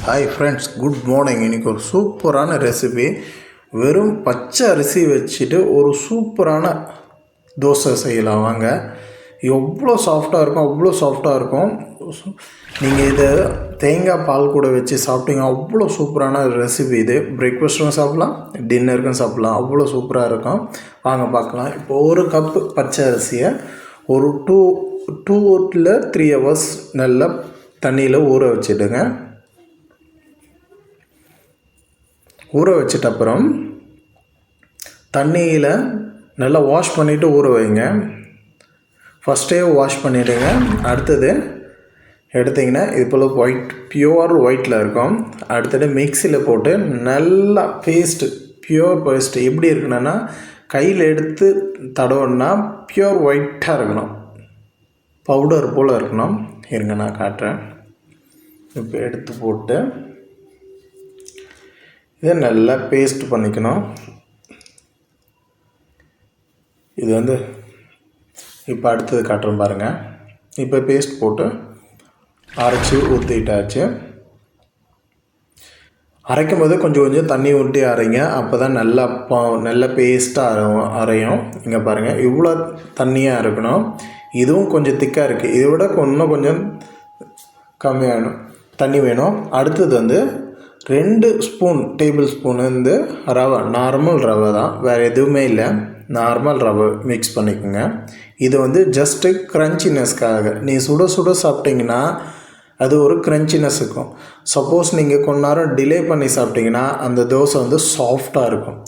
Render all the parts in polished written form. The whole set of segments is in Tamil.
Hi friends, good morning. இன்றைக்கி ஒரு சூப்பரான ரெசிபி. வெறும் பச்சை அரிசி வச்சுட்டு ஒரு சூப்பரான தோசை செய்யலாம் வாங்க. எவ்வளோ சாஃப்டாக இருக்கும், அவ்வளோ சாஃப்டாக இருக்கும். நீங்கள் இதை தேங்காய் பால் கூட வச்சு சாப்பிட்டீங்க, அவ்வளோ சூப்பரான ரெசிபி இது. பிரேக்ஃபாஸ்ட்டும் சாப்பிட்லாம், டின்னருக்கும் சாப்பிட்லாம், அவ்வளோ சூப்பராக இருக்கும். வாங்க பார்க்கலாம். இப்போ ஒரு கப்பு பச்சை அரிசியை ஒரு 2 hours நல்லா தண்ணியில் ஊற வச்சுடுங்க. ஊற வச்சிட்ட அப்புறம் தண்ணியில் நல்லா வாஷ் பண்ணிவிட்டு ஊற வைங்க. ஃபஸ்ட்டே வாஷ் பண்ணிவிடுங்க. அடுத்தது எடுத்திங்கன்னா இது போல் பியூர் ஒயிட்டில் இருக்கும். அடுத்தது மிக்சியில் போட்டு நல்லா பியூர் பேஸ்ட்டு எப்படி இருக்கணும்னா கையில் எடுத்து தடவுன்னா பியூர் ஒயிட்டாக இருக்கணும், பவுடர் போல் இருக்கணும். இருங்க நான் காட்டுறேன். இப்போ எடுத்து போட்டு இதை நல்லா பேஸ்ட் பண்ணிக்கணும். இது இப்போ அடுத்தது காட்டுறோம் பாருங்கள். இப்போ பேஸ்ட் போட்டு அரைச்சி ஊற்றிட்டாச்சு. அரைக்கும் போது கொஞ்சம் தண்ணி ஊற்றி அரைங்க, அப்போ தான் நல்லா பேஸ்ட்டாக அரையும். இங்கே பாருங்கள், இவ்வளோ தண்ணியாக இருக்கணும். இதுவும் கொஞ்சம் திக்காக இருக்குது, இதை விட இன்னும் கொஞ்சம் கம்மியாகணும் தண்ணி வேணும். அடுத்தது 2 டேபிள் ஸ்பூன் ரவை, நார்மல் ரவை தான், வேறு எதுவுமே இல்லை. நார்மல் ரவை மிக்ஸ் பண்ணிக்கோங்க. இது ஜஸ்ட்டு க்ரன்ச்சினஸ்க்காக. நீ சுட சாப்பிட்டிங்கன்னா அது ஒரு க்ரன்ச்சினஸ் இருக்கும். சப்போஸ் நீங்கள் கொஞ்ச நேரம் டிலே பண்ணி சாப்பிட்டிங்கன்னா அந்த தோசை சாஃப்டாக இருக்கும்,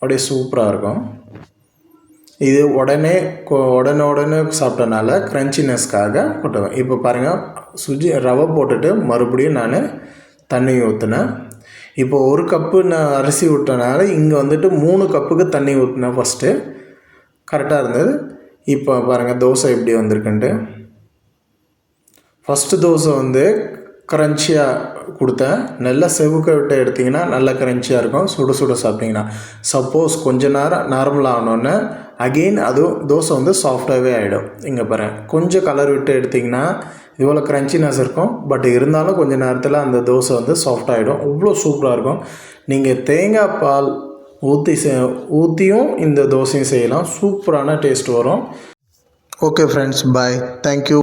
அப்படியே சூப்பராக இருக்கும். இது உடனே சாப்பிட்டனால க்ரன்ச்சினஸ்க்காக போட்டுவேன். இப்போ பாருங்கள், ரவை போட்டுட்டு மறுபடியும் நான் தண்ணி ஊற்றினேன். இப்போ 1 கப்பு நான் அரிசி விட்டனால இங்கே 3 கப்புக்கு தண்ணி ஊற்றினேன். ஃபஸ்ட்டு கரெக்டாக இருந்தது. இப்போ பாருங்கள் தோசை எப்படி வந்திருக்குன்ட்டு. ஃபஸ்ட்டு தோசை க்ரன்ச்சியாக கொடுத்தேன். நல்லா செவுக்க விட்டு எடுத்திங்கன்னா நல்லா க்ரன்ச்சியாக இருக்கும். சுட சாப்பிட்டிங்கன்னா. சப்போஸ் கொஞ்சம் நேரம் நார்மலாக ஆனோடனே அகெயின் அதுவும் தோசை சாஃப்டாகவே ஆகிடும். இங்கே பாருங்கள், கொஞ்சம் கலர் விட்டு எடுத்திங்கன்னா இவ்வளோ க்ரன்ச்சினஸ் இருக்கும். பட் இருந்தாலும் கொஞ்சம் நேரத்தில் அந்த தோசை சாஃப்டாகிடும். அவ்வளோ சூப்பராக இருக்கும். நீங்கள் தேங்காய் பால் ஊற்றியும் இந்த தோசையும் செய்யலாம். சூப்பரான டேஸ்ட் வரும். ஓகே ஃப்ரெண்ட்ஸ், பாய், தேங்க்யூ.